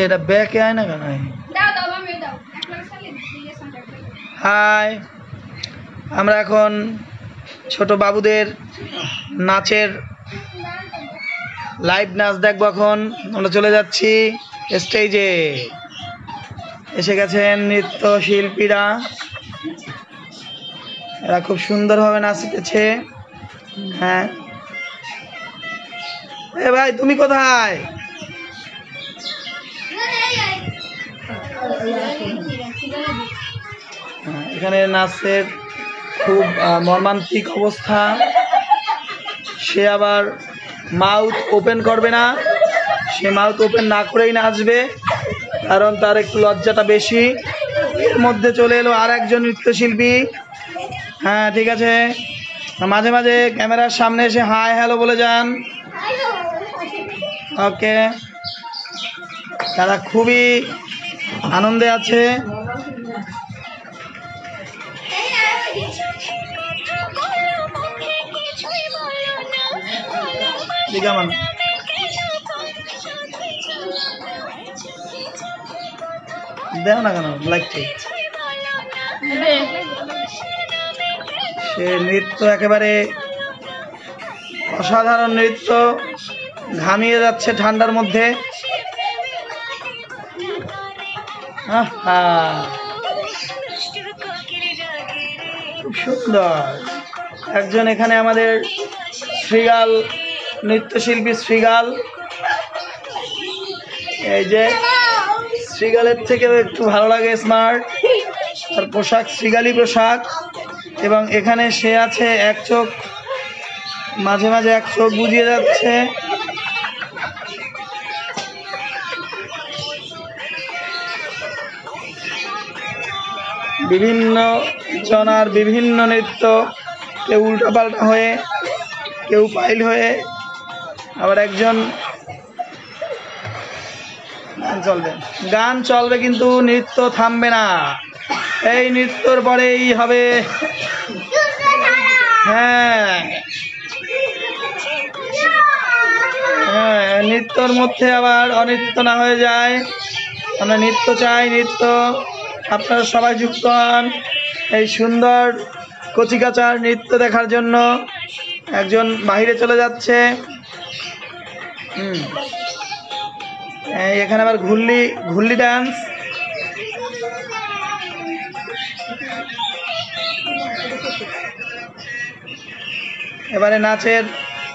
এটা ব্যাকে আয় না কেন? হাই, আমরা এখন ছোট বাবুদের নাচের লাইভ নাচ দেখবো। এখন আমরা চলে যাচ্ছি স্টেজে। এসে গেছেন নৃত্য শিল্পীরা, এরা খুব সুন্দরভাবে নাচতেছে। হ্যাঁ, এ ভাই তুমি কোথায়? এখানে নাচের খুব মর্মান্তিক অবস্থা। সে আবার মাউথ ওপেন করবে না, সে মাউথ ওপেন না করেই নাচবে, কারণ তার একটু লজ্জাটা বেশি। এর মধ্যে চলে এলো আর একজন নৃত্যশিল্পী। হ্যাঁ ঠিক আছে, মাঝে মাঝে ক্যামেরার সামনে এসে হাই হ্যালো বলে যান। ওকে, তারা খুবই আনন্দে আছে। দেও না কেন লাইকটি। সে নৃত্য একেবারে অসাধারণ নৃত্য, ঘামিয়ে যাচ্ছে ঠান্ডার মধ্যে। খুব সুন্দর। একজন এখানে আমাদের শ্রীগাল নৃত্যশিল্পী, শ্রীগাল। এই যে শ্রীগালের থেকেও একটু ভালো লাগে স্মার্ট, তার পোশাক শ্রীগালি পোশাক। এবং এখানে সে আছে এক চোখ, মাঝে মাঝে এক চোখ বুঝিয়ে যাচ্ছে। বিভিন্ন জনার বিভিন্ন নৃত্য, কেউ উল্টাপাল্টা হয়ে, কেউ পাইল হয়ে, আবার একজন গান চলবে কিন্তু নৃত্য থামবে না। এই নৃত্যর পরেই হবে হ্যাঁ হ্যাঁ নৃত্যর মধ্যে আবার অনৃত্য না হয়ে যায়। আমরা নৃত্য চাই, নৃত্য। আপনারা সবাই যুক্ত হন এই সুন্দর কচিকাচার নৃত্য দেখার জন্য। একজন বাহিরে চলে যাচ্ছে। এখানে আবার ঘুল্লি ডান্স। এবারে নাচের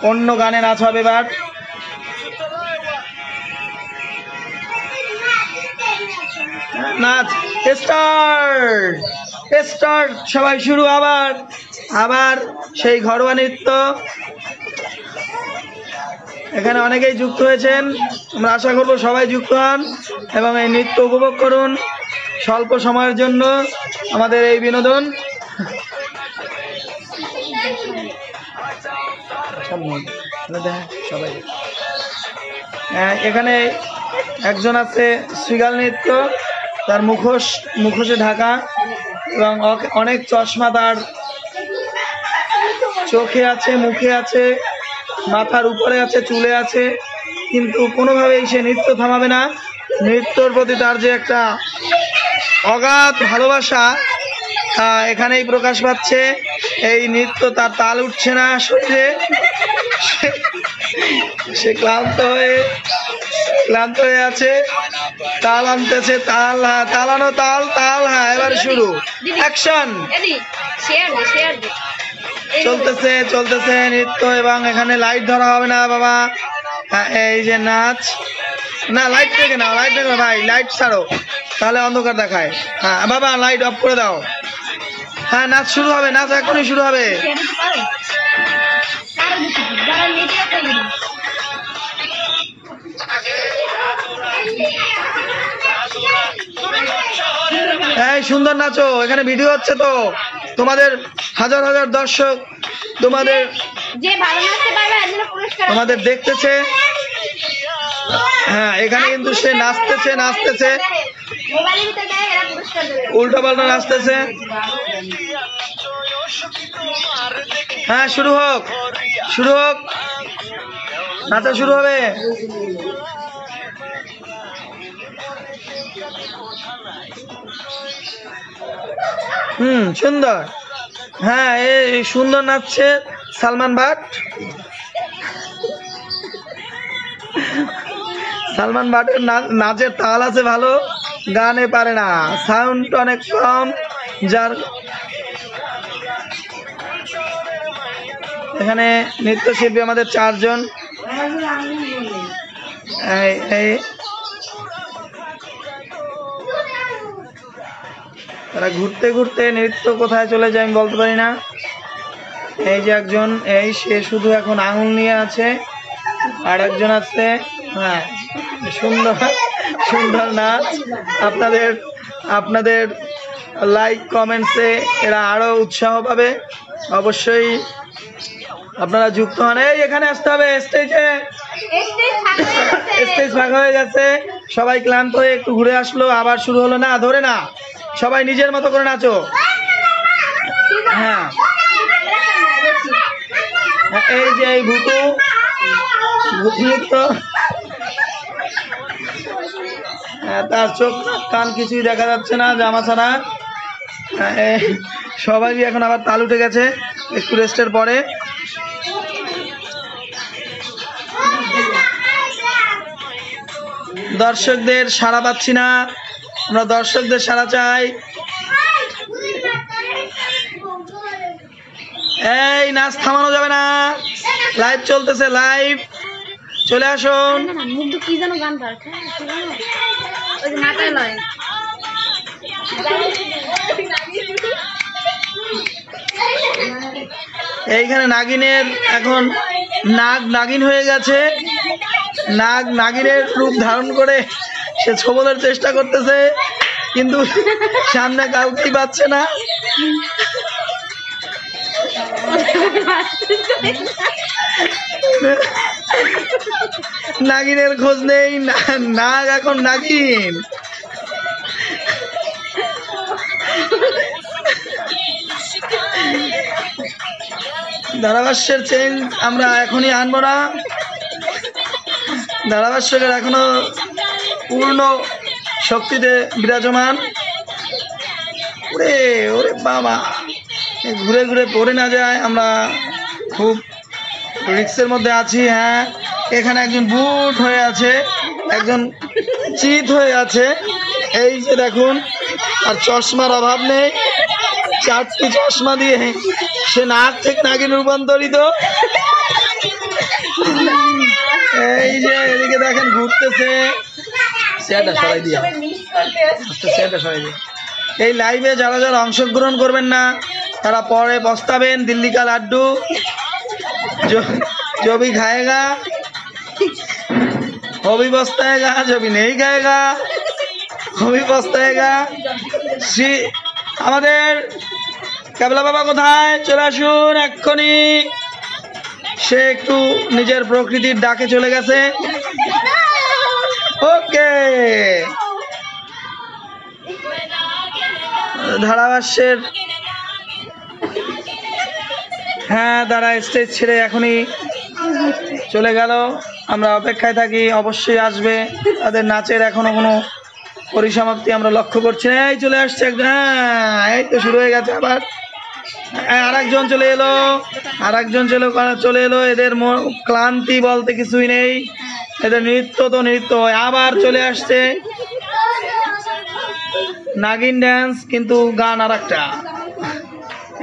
অন্য গানে নাচ হবে। এবার নাচ স্টার্ট, সবাই শুরু। আবার সেই ঘরোয়া নৃত্য। এখানে অনেকেই যুক্ত হয়েছেন, আমরা আশা করব সবাই যুক্ত হন এবং এই নৃত্য উপভোগ করুন। স্বল্প সময়ের জন্য আমাদের এই বিনোদন। সবাই এখানে একজন আছে শ্রীগাল নৃত্য, তার মুখোশে ঢাকা এবং অনেক চশমা তার চোখে আছে, মুখে আছে, মাথার উপরে আছে, চুলে আছে, কিন্তু কোনোভাবেই সে নৃত্য থামাবে না। নৃত্যর প্রতি তার যে একটা অগাধ ভালোবাসা এখানেই প্রকাশ পাচ্ছে। এই নৃত্য তার তাল উঠছে না শরীরে, সে ক্লান্ত হয়ে আছে। তাল আনতেছে, তালানো তাল। হ্যাঁ, এবার শুরু, অ্যাকশন। চলতেছে নৃত্য এবং এখানে লাইট ধরা হবে না বাবা। এই যে নাচ, না লাইট থেকে না, ভাই লাইট ছাড়ো, তাহলে অন্ধকার দেখায়। হ্যাঁ বাবা, লাইট অফ করে দাও। হ্যাঁ, নাচ শুরু হবে, নাচ এখনই শুরু হবে। এই সুন্দর নাচো, এখানে ভিডিও হচ্ছে তো, তোমাদের হাজার হাজার দর্শক তোমাদের দেখতেছে। হ্যাঁ, এখানে কিন্তু সে নাচতেছে, উল্টো পাল্টা নাচতেছে। হ্যাঁ, শুরু হোক। নাচা শুরু হবে। সুন্দর। হ্যাঁ, এই সুন্দর নাচছে সালমান ভাট। সালমান ভাটের নাচের তাল আছে ভালো, গানে পারে না, সাউন্ড অনেক কম। যার এখানে নৃত্যশিল্পী আমাদের 4 জন। তারা ঘুরতে ঘুরতে নৃত্য কোথায় চলে যায় আমি বলতে পারি না। এই যে একজন, সে শুধু এখন আঙুল নিয়ে আছে, আর একজন আছে। হ্যাঁ, সুন্দর সুন্দর নাচ। আপনাদের লাইক কমেন্টসে এরা আরো উৎসাহ পাবে। অবশ্যই আপনারা যুক্ত হন। এখানে আসতে হবে স্টেজে। স্টেজ ফাঁকা হয়ে গেছে, সবাই ক্লান্ত হয়ে একটু ঘুরে আসলো, আবার শুরু হলো। না, ধরে না, সবাই নিজের মতো করে নাচো। হ্যাঁ, এই যে এই ভূত নৃত্য, তার চোখ কান কিছুই দেখা যাচ্ছে না, জামা ছাড়া। সবাই এখন আবার তাল উঠে গেছে একটু রেস্টের পরে। দর্শকদের সাড়া পাচ্ছি না, আমরা দর্শকদের সাড়া চাই। এই নাচ থামানো যাবে না, লাইভ চলতেছে, লাইভ চলে আসুন। এইখানে নাগিনের এখন নাগিন হয়ে গেছে। নাগিনের রূপ ধারণ করে সে ছোবলের চেষ্টা করতেছে, কিন্তু সামনে কাউকেই পাচ্ছে না। নাগিনের খোঁজ নেই, নাগ এখন নাগিন। ধারাভাষ্যের চেঞ্জ আমরা এখনই আনবো না। ধারাভাষ্যকের এখনো পূর্ণ শক্তিতে বিরাজমান। ওরে ওরে বাবা, ঘুরে ঘুরে পড়ে না যায়, আমরা খুব রিস্কের মধ্যে আছি। হ্যাঁ, এখানে একজন বুট হয়ে আছে, একজন চিত হয়ে আছে, এই যে দেখুন। আর চশমার অভাব নেই, 4টি চশমা দিয়ে সে নাক থেকে নাগিন রূপান্তরিত। এই যে এদিকে দেখেন ঘুরতেছে। এই লাইভে যারা যারা অংশগ্রহণ করবেন না তারা পরে পস্তাবেন। দিল্লি কা লাড্ডু जो भी खाएगा वो भी पछताएगा, जो भी नहीं खाएगा वो भी पछताएगा। শ্রী আমাদের ক্যাবলা বাবা কোথায়? চলে আসুন এক্ষুনি। সে একটু নিজের প্রকৃতির ডাকে চলে গেছে। ওকে, ধারাভাষ্যের হ্যাঁ তারা স্টেজ ছেড়ে এখনই চলে গেল। আমরা অপেক্ষায় থাকি, অবশ্যই আসবে। তাদের নাচের এখনো কোনো পরিসমাপ্তি আমরা লক্ষ্য করছি না। এই চলে আসছে একজন, হ্যাঁ এই তো শুরু হয়ে গেছে। আবার আরেকজন চলে এলো, চলে এলো। এদের ক্লান্তি বলতে কিছুই নেই, এদের নৃত্য তো নৃত্য। আবার চলে আসছে নাগিন ড্যান্স, কিন্তু গান আর একটা।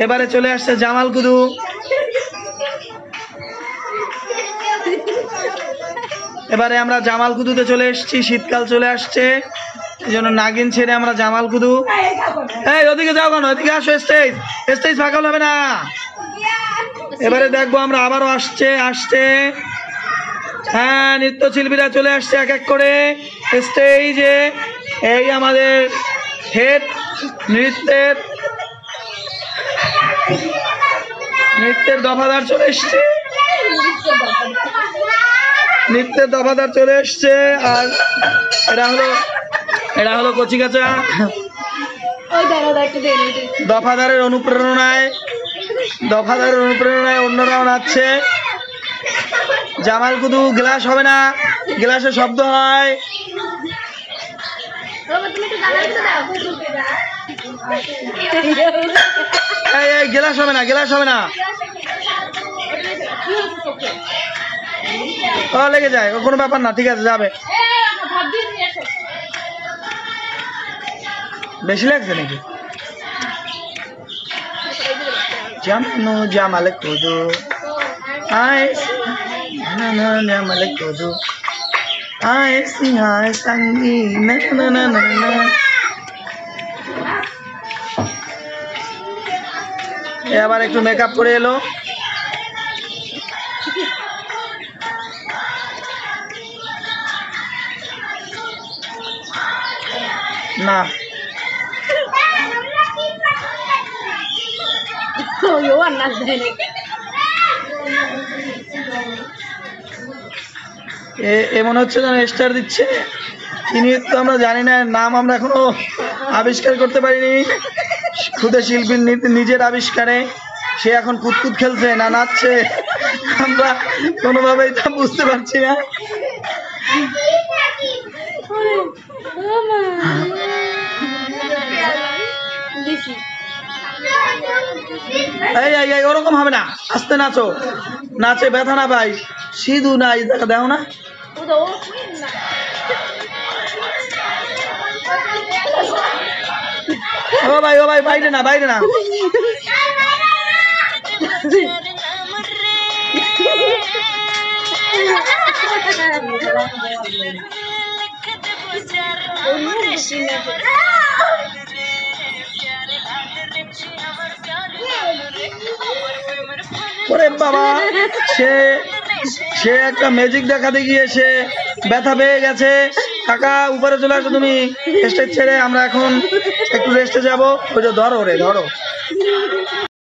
এবারে চলে আসছে জামাল কুদু। এবারে আমরা জামাল কুদুতে চলে এসেছি, শীতকাল চলে আসছে, এই জন্য নাগিন ছেড়ে আমরা জামাল কুদু। এই ওদিকে যাও কেন, ওদিকে আসো, স্টেজ ফাঁকা হবে না। এবারে দেখবো আমরা আবারও আসছে। হ্যাঁ, নৃত্যশিল্পীরা চলে আসছে এক এক করে স্টেজে। এই আমাদের হেড নৃত্যের দফাদার চলে এসছে, নৃত্যের দফাদার চলে এসছে। আর এরা হলো কচিকাচা। দফাদারের অনুপ্রেরণায় অন্যরাও নাচছে। জামাল কুদু গ্লাস হবে না, গ্লাসের শব্দ হয়। এই গ্লাস হবে না, গ্লাস হবে না। ও লেগে যায়, ও কোনো ব্যাপার না, ঠিক আছে যাবে। বেশি লাগছে নাকি? জামানো জামাল কুদু আয় না না জামাল কুদু আয় সিংহায় সঙ্গী না না না না না। আবার একটু মেকআপ করে এলো। না এ মনে হচ্ছে যেন স্টার দিচ্ছে। তিনি তো আমরা জানি না, নাম আমরা এখনো আবিষ্কার করতে পারিনি। খুদে শিল্পীর নিজের আবিষ্কারে সে এখন কুতকুত খেলছে না নাচছে, আমরা কোনোভাবেই তা বুঝতে পারছি না। এই ওরকম হবে না, আস্তে নাচো, নাচে ব্যথা না ভাই। সিধু না এই জায়গা দেখো না। ও ভাই বাইরে না, বাইরে না। ওরে বাবা, সে একটা ম্যাজিক দেখাতে গিয়ে সে ব্যথা পেয়ে গেছে। কাকা উপরে চলে আসো তুমি স্টেজ ছেড়ে, আমরা এখন একটু রেস্টে যাবো। ওই যে ধরো রে ধরো।